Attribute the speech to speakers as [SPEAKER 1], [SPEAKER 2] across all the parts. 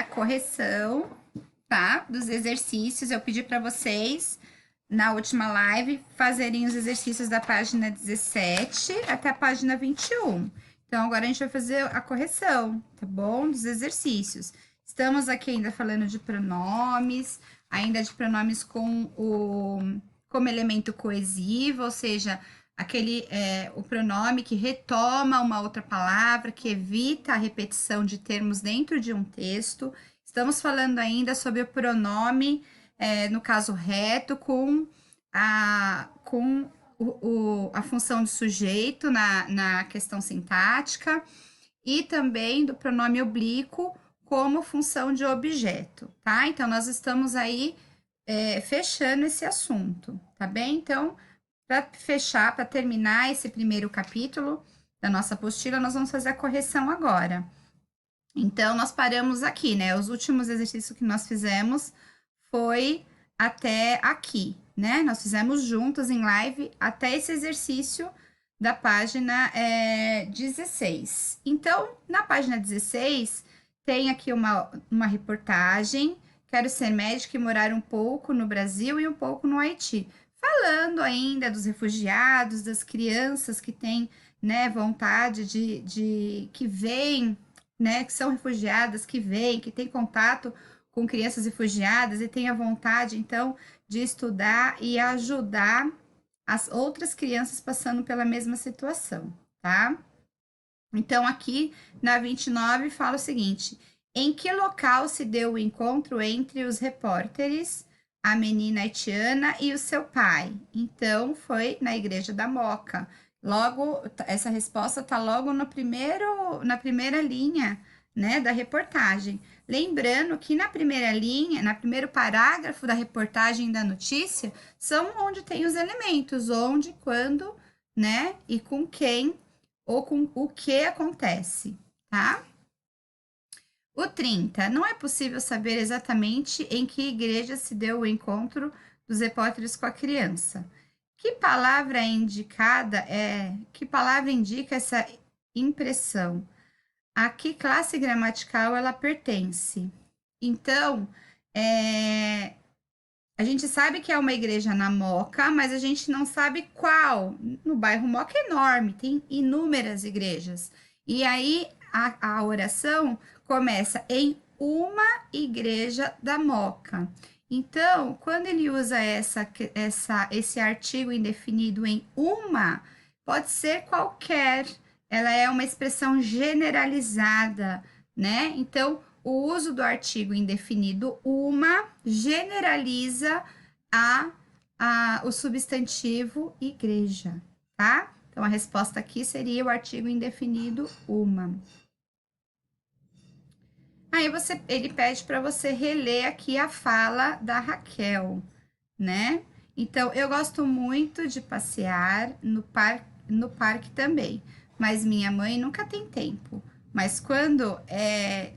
[SPEAKER 1] a correção, tá? Dos exercícios. Eu pedi para vocês, na última live, fazerem os exercícios da página 17 até a página 21. Então, agora a gente vai fazer a correção, tá bom? Dos exercícios. Estamos aqui ainda falando de pronomes, ainda de pronomes como elemento coesivo, ou seja, o pronome que retoma uma outra palavra, que evita a repetição de termos dentro de um texto. Estamos falando ainda sobre o pronome, no caso reto, com a função de sujeito na questão sintática, e também do pronome oblíquo como função de objeto, tá? Então, nós estamos aí fechando esse assunto, tá bem? Então, para fechar, para terminar esse primeiro capítulo da nossa apostila, nós vamos fazer a correção agora. Então, nós paramos aqui, né? Os últimos exercícios que nós fizemos foi até aqui, né? Nós fizemos juntos em live até esse exercício da página 16. Então, na página 16, tem aqui uma reportagem. Quero ser médica e morar um pouco no Brasil e um pouco no Haiti. Falando ainda dos refugiados, das crianças que têm, né, vontade que vêm, né, que são refugiadas, que vêm, que têm contato com crianças refugiadas e têm a vontade, então, de estudar e ajudar as outras crianças passando pela mesma situação, tá? Então, aqui na 29 fala o seguinte: em que local se deu o encontro entre os repórteres, a menina haitiana e o seu pai? Então, foi na Igreja da Moca. Logo, essa resposta está logo na primeira linha, né, da reportagem. Lembrando que na primeira linha, no primeiro parágrafo da reportagem da notícia, são onde tem os elementos, onde, quando, né, e com quem, ou com o que acontece, tá? O 30, não é possível saber exatamente em que igreja se deu o encontro dos repórteres com a criança. Que palavra indica essa impressão? A que classe gramatical ela pertence? Então, a gente sabe que é uma igreja na Moca, mas a gente não sabe qual. No bairro Moca é enorme, tem inúmeras igrejas. E aí, a oração começa em uma igreja da Moca. Então, quando ele usa esse artigo indefinido em uma, pode ser qualquer, ela é uma expressão generalizada, né? Então, o uso do artigo indefinido uma generaliza o substantivo igreja, tá? Então, a resposta aqui seria o artigo indefinido uma. Aí ele pede para você reler aqui a fala da Raquel, né? Então, eu gosto muito de passear no parque também, mas minha mãe nunca tem tempo. Mas quando é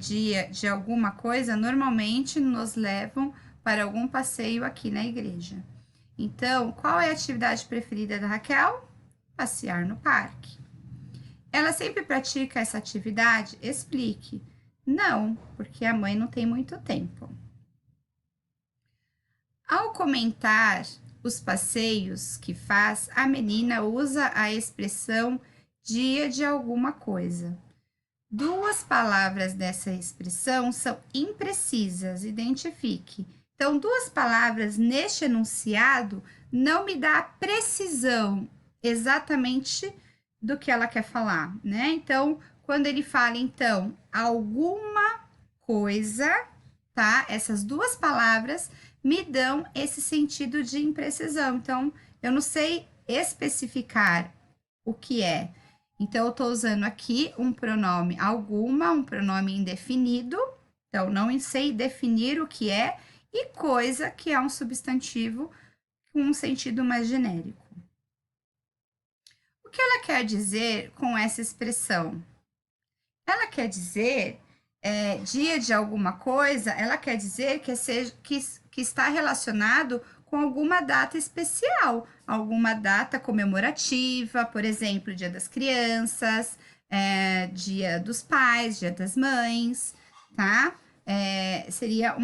[SPEAKER 1] dia de alguma coisa, normalmente nos levam para algum passeio aqui na igreja. Então, qual é a atividade preferida da Raquel? Passear no parque. Ela sempre pratica essa atividade? Explique. Não, porque a mãe não tem muito tempo. Ao comentar os passeios que faz, a menina usa a expressão dia de alguma coisa. Duas palavras dessa expressão são imprecisas, identifique. Então, duas palavras neste enunciado não me dá a precisão exatamente do que ela quer falar, né? Então, quando ele fala, então, alguma coisa, tá? Essas duas palavras me dão esse sentido de imprecisão. Então, eu não sei especificar o que é. Então, eu estou usando aqui um pronome alguma, um pronome indefinido. Então, não sei definir o que é, e coisa, que é um substantivo com um sentido mais genérico. O que ela quer dizer com essa expressão? Ela quer dizer dia de alguma coisa, ela quer dizer que está relacionado com alguma data especial, alguma data comemorativa, por exemplo, Dia das Crianças, Dia dos Pais, Dia das Mães. tá? Seria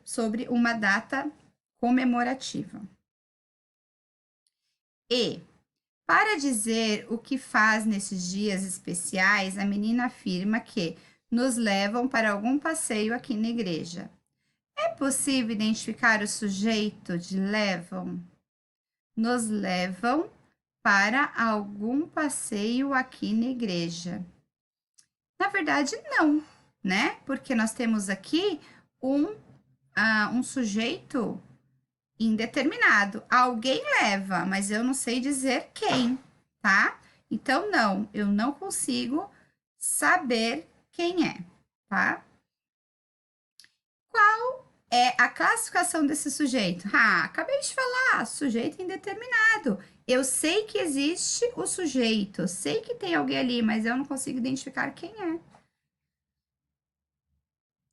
[SPEAKER 1] sobre uma data comemorativa. E, para dizer o que faz nesses dias especiais, a menina afirma que nos levam para algum passeio aqui na igreja. É possível identificar o sujeito de levam? Nos levam para algum passeio aqui na igreja. Na verdade, não, né? Porque nós temos aqui um sujeito indeterminado. Alguém leva, mas eu não sei dizer quem, tá? Então, não, eu não consigo saber quem é, tá? Qual é a classificação desse sujeito? Ah, acabei de falar, sujeito indeterminado. Eu sei que existe o sujeito, eu sei que tem alguém ali, mas eu não consigo identificar quem é.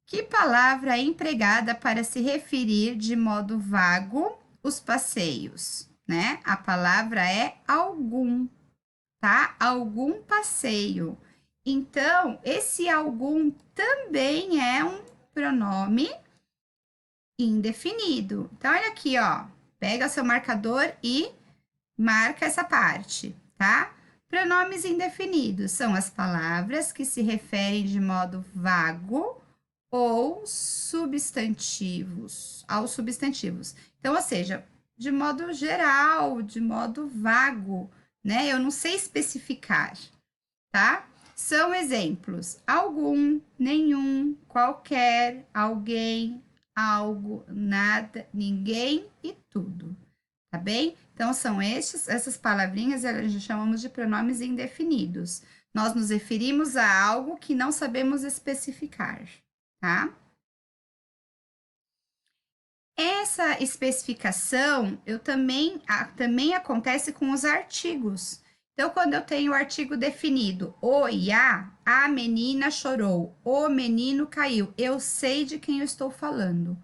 [SPEAKER 1] Que palavra é empregada para se referir de modo vago os passeios, né? A palavra é algum, tá? Algum passeio. Então, esse algum também é um pronome indefinido. Então, olha aqui, ó. Pega seu marcador e marca essa parte, tá? Pronomes indefinidos são as palavras que se referem de modo vago ou substantivos, aos substantivos. Então, ou seja, de modo geral, de modo vago, né? Eu não sei especificar, tá? São exemplos: algum, nenhum, qualquer, alguém, algo, nada, ninguém e tudo, tá bem? Então, são essas palavrinhas, elas chamamos de pronomes indefinidos. Nós nos referimos a algo que não sabemos especificar, tá? Essa especificação também acontece com os artigos. Então, quando eu tenho o artigo definido, o e a menina chorou, o menino caiu, eu sei de quem eu estou falando,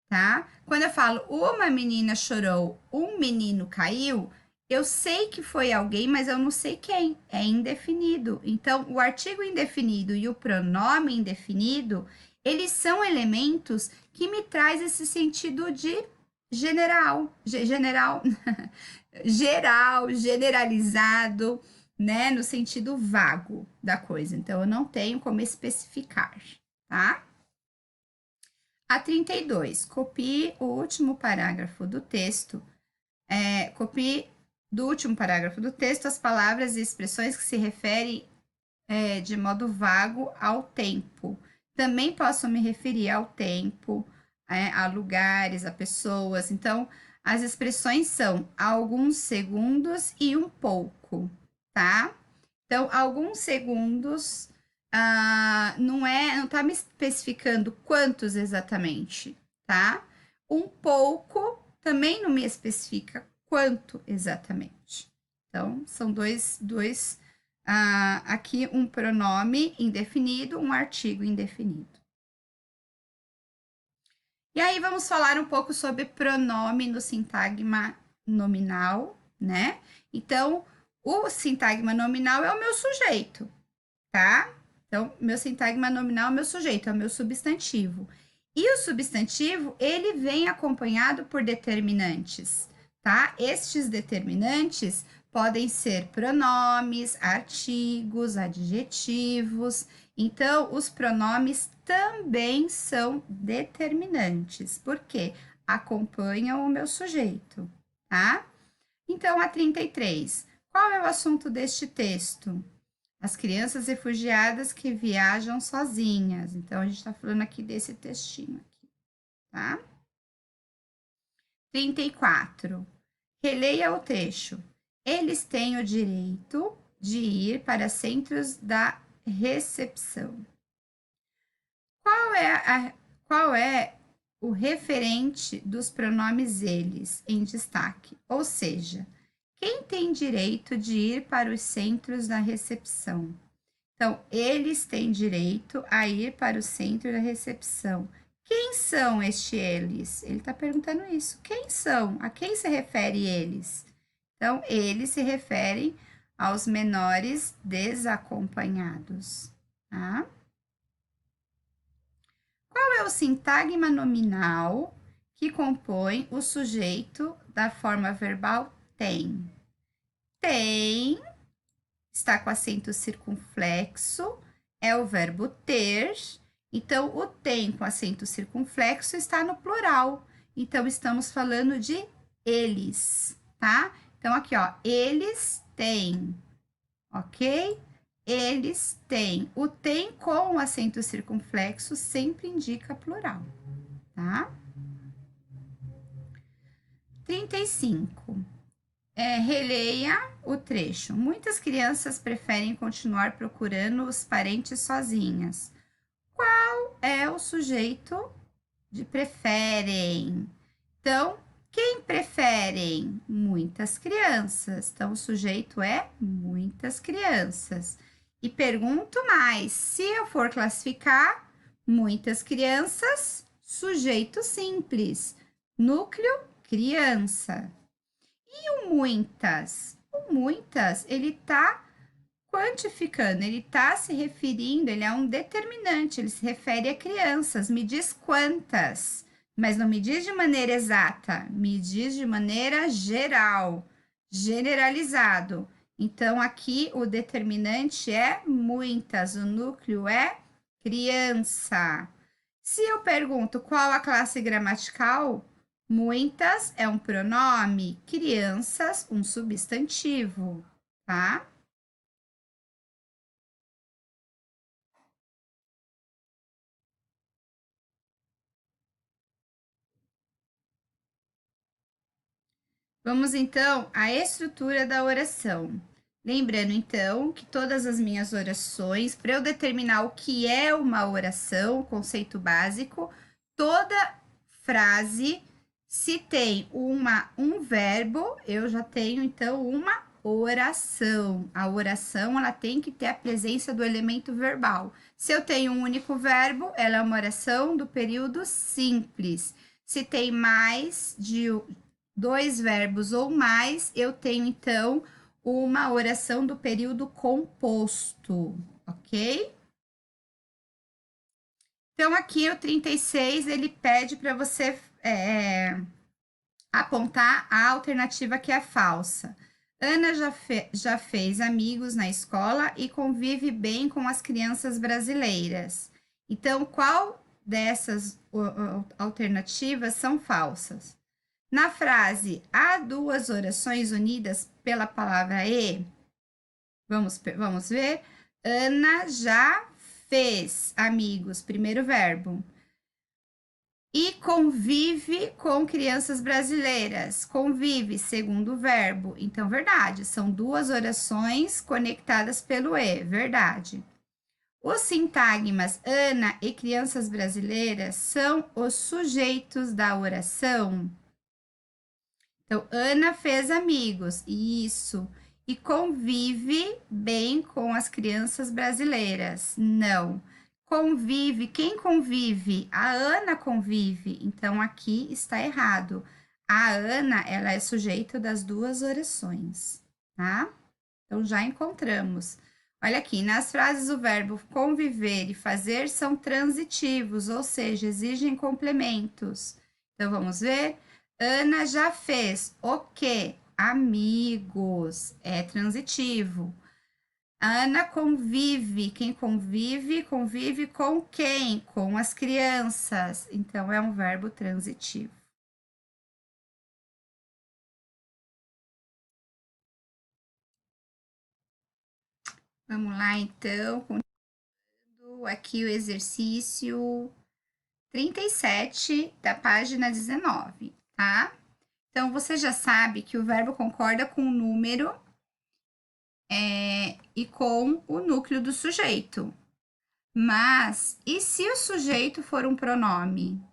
[SPEAKER 1] tá? Quando eu falo uma menina chorou, um menino caiu, eu sei que foi alguém, mas eu não sei quem, é indefinido. Então, o artigo indefinido e o pronome indefinido, eles são elementos que me traz esse sentido de geral, generalizado, né, no sentido vago da coisa. Então, eu não tenho como especificar, tá? A 32, copie o último parágrafo do texto. Copie do último parágrafo do texto as palavras e expressões que se referem de modo vago ao tempo. Também posso me referir ao tempo, a lugares, a pessoas. Então, as expressões são alguns segundos e um pouco, tá? Então, alguns segundos não tá me especificando quantos exatamente, tá? Um pouco também não me especifica quanto exatamente. Então, são dois aqui um pronome indefinido, um artigo indefinido. E aí vamos falar um pouco sobre pronome no sintagma nominal, né? Então, o sintagma nominal é o meu sujeito, tá? Então, meu sintagma nominal é o meu sujeito, é o meu substantivo. E o substantivo, ele vem acompanhado por determinantes, tá? Estes determinantes podem ser pronomes, artigos, adjetivos. Então, os pronomes também são determinantes, porque acompanham o meu sujeito, tá? Então, a 33. Qual é o assunto deste texto? As crianças refugiadas que viajam sozinhas. Então, a gente está falando aqui desse textinho aqui, tá? 34. Releia o trecho. Eles têm o direito de ir para centros da recepção. Qual é o referente dos pronomes eles em destaque? Ou seja, quem tem direito de ir para os centros da recepção? Então, eles têm direito a ir para o centro da recepção. Quem são estes eles? Ele está perguntando isso. Quem são? A quem se refere eles? Então, eles se referem aos menores desacompanhados, tá? Qual é o sintagma nominal que compõe o sujeito da forma verbal tem? Tem, está com acento circunflexo, é o verbo ter. Então, o tem com acento circunflexo está no plural. Então, estamos falando de eles, tá? Então, aqui, ó, eles têm, ok? Eles têm. O tem com acento circunflexo sempre indica plural, tá? 35. Releia o trecho. Muitas crianças preferem continuar procurando os parentes sozinhas. Qual é o sujeito de preferem? Então, quem preferem? Muitas crianças. Então, o sujeito é muitas crianças. E pergunto mais: se eu for classificar, muitas crianças, sujeito simples, núcleo, criança. E o muitas? O muitas, ele está quantificando, ele está se referindo, ele é um determinante, ele se refere a crianças. Me diz quantas, mas não me diz de maneira exata, me diz de maneira geral, generalizado. Então, aqui o determinante é muitas, o núcleo é criança. Se eu pergunto qual a classe gramatical, muitas é um pronome, crianças, um substantivo, tá? Vamos então à estrutura da oração. Lembrando então que todas as minhas orações, para eu determinar o que é uma oração, conceito básico, toda frase, se tem um verbo, eu já tenho então uma oração. A oração ela tem que ter a presença do elemento verbal. Se eu tenho um único verbo, ela é uma oração do período simples. Se tem mais de dois verbos ou mais, eu tenho então uma oração do período composto, ok? Então, aqui o 36 ele pede para você apontar a alternativa que é falsa. Ana já fez amigos na escola e convive bem com as crianças brasileiras. Então, qual dessas alternativas são falsas? Na frase há duas orações unidas pela palavra e, vamos ver. Ana já fez amigos, primeiro verbo. E convive com crianças brasileiras. Convive, segundo verbo. Então, verdade, são duas orações conectadas pelo e, verdade. Os sintagmas Ana e crianças brasileiras são os sujeitos da oração. Então, Ana fez amigos, isso. E convive bem com as crianças brasileiras. Não. Convive, quem convive? A Ana convive. Então, aqui está errado. A Ana, ela é sujeito das duas orações, tá? Então, já encontramos. Olha aqui, nas frases o verbo conviver e fazer são transitivos, ou seja, exigem complementos. Então, vamos ver? Ana já fez o quê? Amigos, é transitivo. Ana convive. Quem convive, convive com quem? Com as crianças. Então, é um verbo transitivo. Vamos lá, então, continuando aqui o exercício 37 da página 19, tá? Então, você já sabe que o verbo concorda com o número e com o núcleo do sujeito. Mas, e se o sujeito for um pronome?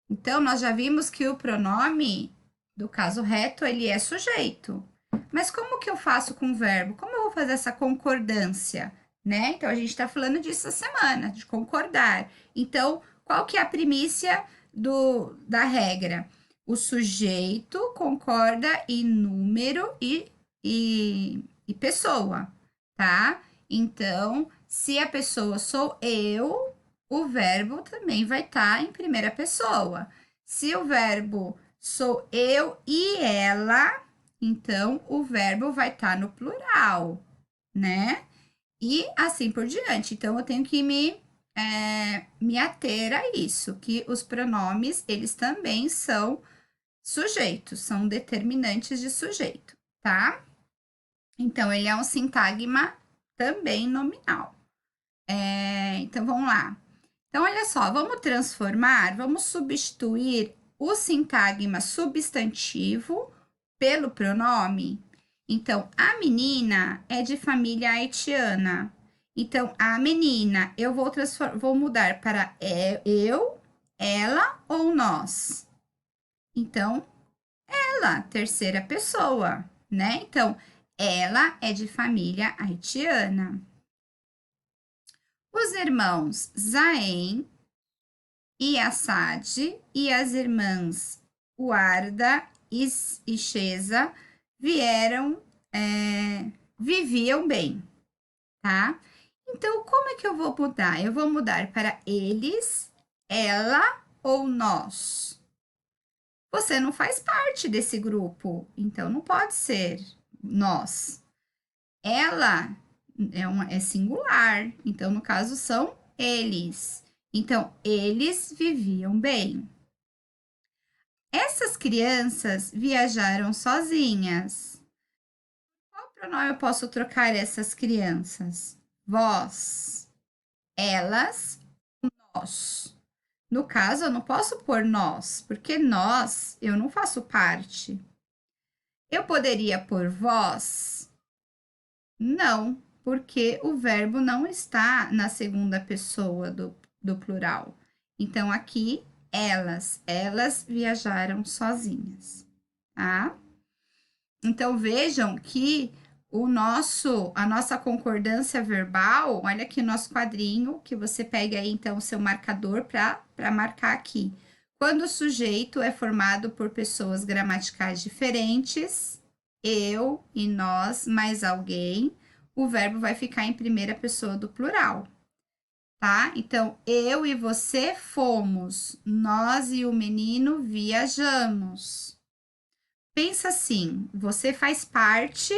[SPEAKER 1] Então, nós já vimos que o pronome, do caso reto, ele é sujeito. Mas como que eu faço com o verbo? Como eu vou fazer essa concordância, né? Então, a gente está falando disso essa semana, de concordar. Então, qual que é a primícia da regra? O sujeito concorda em número e pessoa, tá? Então, se a pessoa sou eu, o verbo também vai estar em primeira pessoa. Se o verbo sou eu e ela, então o verbo vai estar no plural, né? E assim por diante. Então, eu tenho que me ater a isso, que os pronomes, eles também são sujeitos, são determinantes de sujeito, tá? Então, ele é um sintagma também nominal. Então, vamos lá. Então, olha só, vamos substituir o sintagma substantivo pelo pronome. Então, a menina é de família haitiana. Então, a menina, eu vou mudar para eu, ela ou nós. Então, ela, terceira pessoa, né? Então, ela é de família haitiana. Os irmãos Zaem e Assad e as irmãs Uarda e Sheza viviam bem, tá? Então, como é que eu vou mudar? Eu vou mudar para eles, ela ou nós. Você não faz parte desse grupo, então não pode ser nós. Ela é singular, então no caso são eles. Então, eles viviam bem. Essas crianças viajaram sozinhas. Qual pronome eu posso trocar essas crianças? Vós, elas, nós. No caso, eu não posso pôr nós, porque nós eu não faço parte. Eu poderia pôr vós? Não, porque o verbo não está na segunda pessoa do plural. Então, aqui, elas viajaram sozinhas, tá? Então, vejam que a nossa concordância verbal, olha aqui o nosso quadrinho, que você pega aí, então, o seu marcador para marcar aqui. Quando o sujeito é formado por pessoas gramaticais diferentes, eu e nós mais alguém, o verbo vai ficar em primeira pessoa do plural, tá? Então, eu e você fomos, nós e o menino viajamos. Pensa assim, você faz parte,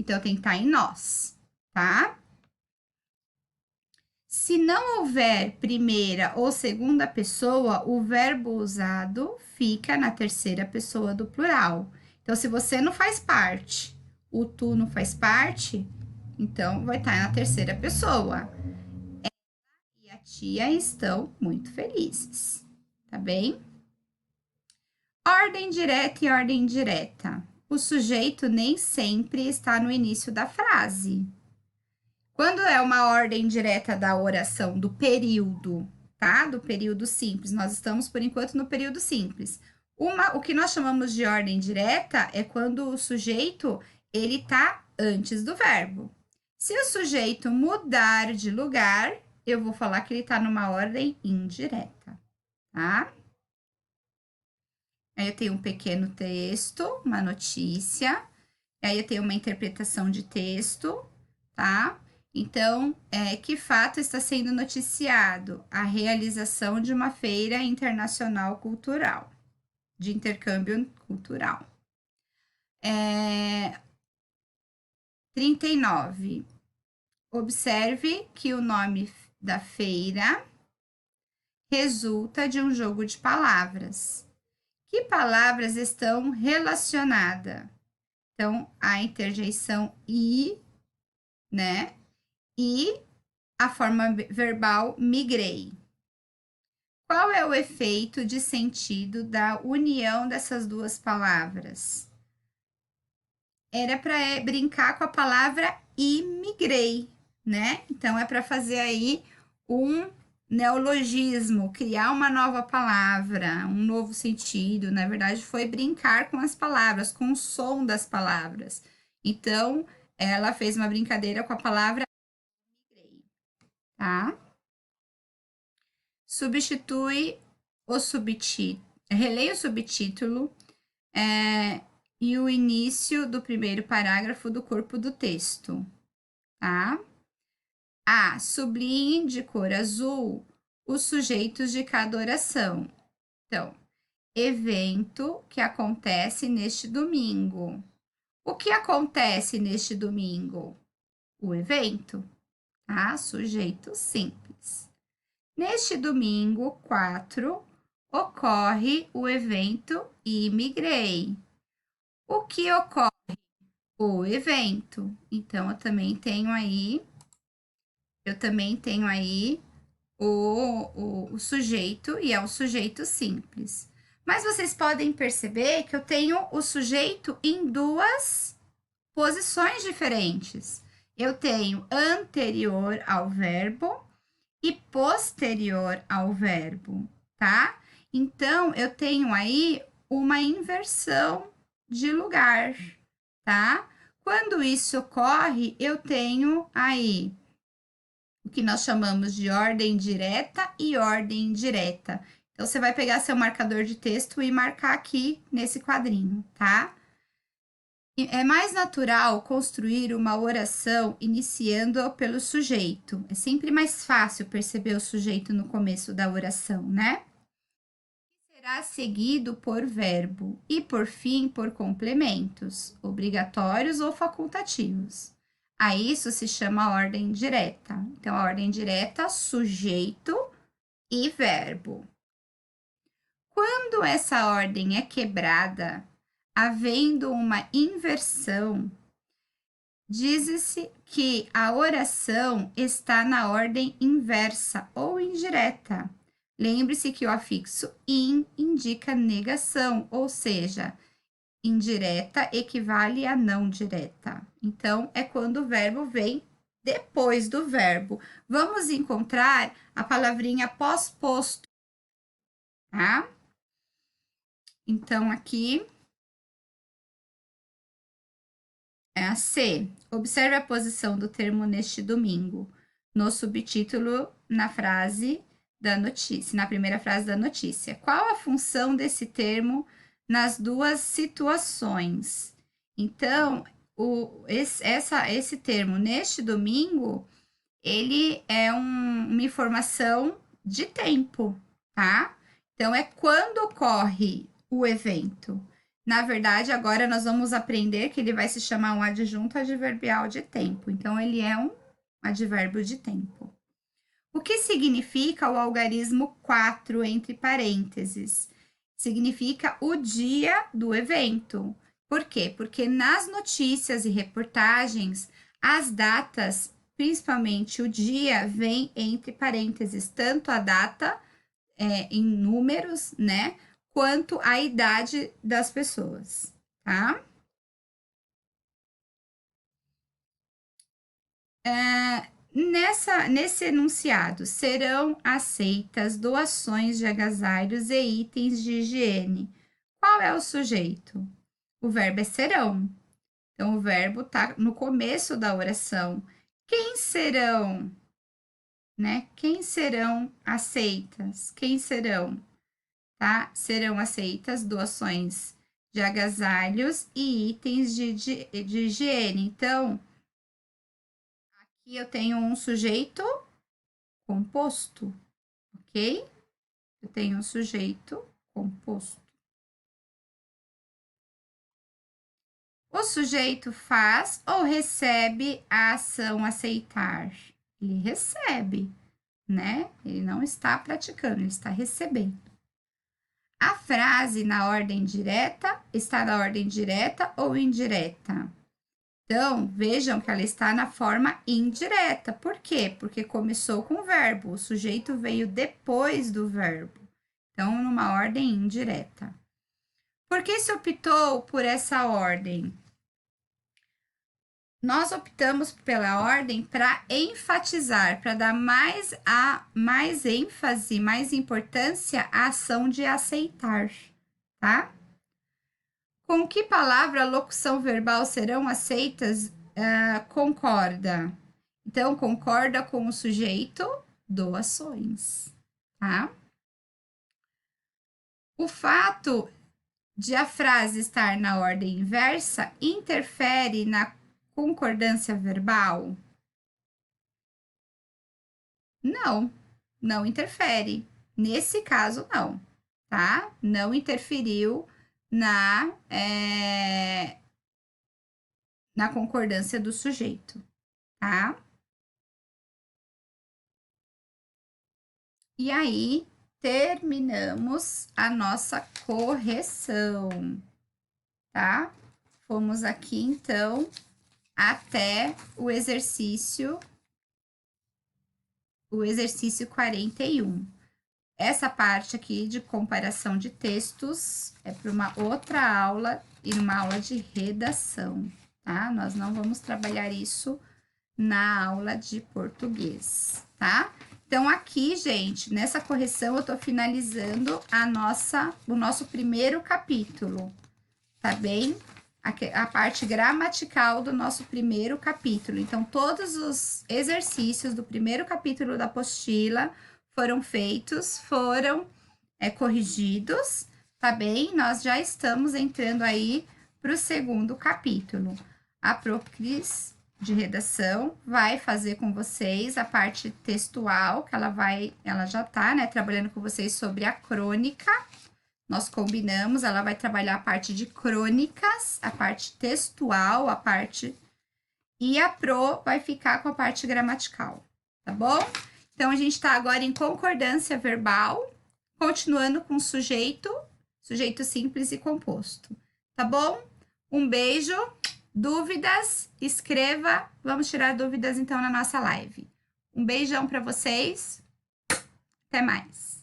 [SPEAKER 1] então tem que estar em nós, tá? Se não houver primeira ou segunda pessoa, o verbo usado fica na terceira pessoa do plural. Então, se você não faz parte, o tu não faz parte, então vai estar na terceira pessoa. Ela e a tia estão muito felizes, tá bem? Ordem direta e ordem indireta. O sujeito nem sempre está no início da frase. Quando é uma ordem direta da oração do período, tá? Do período simples, nós estamos por enquanto no período simples. O que nós chamamos de ordem direta é quando o sujeito ele tá antes do verbo. Se o sujeito mudar de lugar, eu vou falar que ele tá numa ordem indireta, tá? Aí eu tenho um pequeno texto, uma notícia, aí eu tenho uma interpretação de texto, tá? Então, que fato está sendo noticiado? A realização de uma feira internacional cultural, de intercâmbio cultural. 39. Observe que o nome da feira resulta de um jogo de palavras. Que palavras estão relacionadas? Então, a interjeição e, né? E a forma verbal migrei. Qual é o efeito de sentido da união dessas duas palavras? Era para brincar com a palavra imigrei, né? Então, é para fazer aí um neologismo, criar uma nova palavra, um novo sentido. Na verdade, foi brincar com as palavras, com o som das palavras. Então, ela fez uma brincadeira com a palavra migrei, tá? Substitui o subtítulo, releia o subtítulo e o início do primeiro parágrafo do corpo do texto, tá? A. Sublinhe de cor azul os sujeitos de cada oração. Então, evento que acontece neste domingo. O que acontece neste domingo? O evento, tá? Sujeito simples. Neste domingo, 4, ocorre o evento Imigrei. O que ocorre? O evento. Então, eu também tenho aí o sujeito, e é o sujeito simples. Mas vocês podem perceber que eu tenho o sujeito em duas posições diferentes. Eu tenho anterior ao verbo e posterior ao verbo, tá? Então, eu tenho aí uma inversão de lugar, tá? Quando isso ocorre, eu tenho aí o que nós chamamos de ordem direta e ordem indireta. Então, você vai pegar seu marcador de texto e marcar aqui nesse quadrinho, tá? É mais natural construir uma oração iniciando pelo sujeito. É sempre mais fácil perceber o sujeito no começo da oração, né? Será seguido por verbo e, por fim, por complementos, obrigatórios ou facultativos. A isso se chama ordem direta. Então, a ordem direta, sujeito e verbo. Quando essa ordem é quebrada, havendo uma inversão, diz-se que a oração está na ordem inversa ou indireta. Lembre-se que o afixo in indica negação, ou seja, indireta equivale a não direta. Então, é quando o verbo vem depois do verbo. Vamos encontrar a palavrinha pós-posto, tá? Então, aqui é a C. Observe a posição do termo neste domingo, no subtítulo, na frase da notícia, na primeira frase da notícia. Qual a função desse termo nas duas situações? Então, esse termo neste domingo, ele é uma informação de tempo, tá? Então, é quando ocorre o evento. Na verdade, agora nós vamos aprender que ele vai se chamar um adjunto adverbial de tempo. Então, ele é um advérbio de tempo. O que significa o algarismo 4 entre parênteses? Significa o dia do evento. Por quê? Porque nas notícias e reportagens, as datas, principalmente o dia, vem entre parênteses, tanto a data em números, né? Quanto a idade das pessoas, tá? Nesse enunciado, serão aceitas doações de agasalhos e itens de higiene. Qual é o sujeito? O verbo é serão. Então, o verbo está no começo da oração. Quem serão, né? Quem serão aceitas? Quem serão, tá? Serão aceitas doações de agasalhos e itens de higiene. Então, aqui eu tenho um sujeito composto, ok? Eu tenho um sujeito composto. O sujeito faz ou recebe a ação aceitar? Ele recebe, né? Ele não está praticando, ele está recebendo. A frase na ordem direta está na ordem direta ou indireta? Então, vejam que ela está na forma indireta. Por quê? Porque começou com o verbo, o sujeito veio depois do verbo. Então, numa ordem indireta. Por que se optou por essa ordem? Nós optamos pela ordem para enfatizar, para dar mais ênfase, mais importância à ação de aceitar, tá? Com que palavra a locução verbal serão aceitas? Concorda. Então, concorda com o sujeito, doações, tá? O fato de a frase estar na ordem inversa interfere na concordância verbal? Não, não interfere. Nesse caso, não, tá? Não interferiu na concordância do sujeito, tá? E aí, terminamos a nossa correção, tá? Fomos aqui, então, até o exercício 41. Essa parte aqui de comparação de textos é para uma outra aula e uma aula de redação, tá? Nós não vamos trabalhar isso na aula de português, tá? Então, aqui, gente, nessa correção, eu tô finalizando o nosso primeiro capítulo, tá bem? A parte gramatical do nosso primeiro capítulo. Então, todos os exercícios do primeiro capítulo da apostila foram feitos, foram corrigidos, tá bem? Nós já estamos entrando aí para o segundo capítulo. A Procris de redação vai fazer com vocês a parte textual, que ela já tá, né, trabalhando com vocês sobre a crônica. Nós combinamos, ela vai trabalhar a parte de crônicas, a parte textual, e a Pro vai ficar com a parte gramatical, tá bom? Então, a gente tá agora em concordância verbal, continuando com sujeito simples e composto, tá bom? Um beijo. Dúvidas, escreva. Vamos tirar dúvidas, então, na nossa live. Um beijão para vocês. Até mais.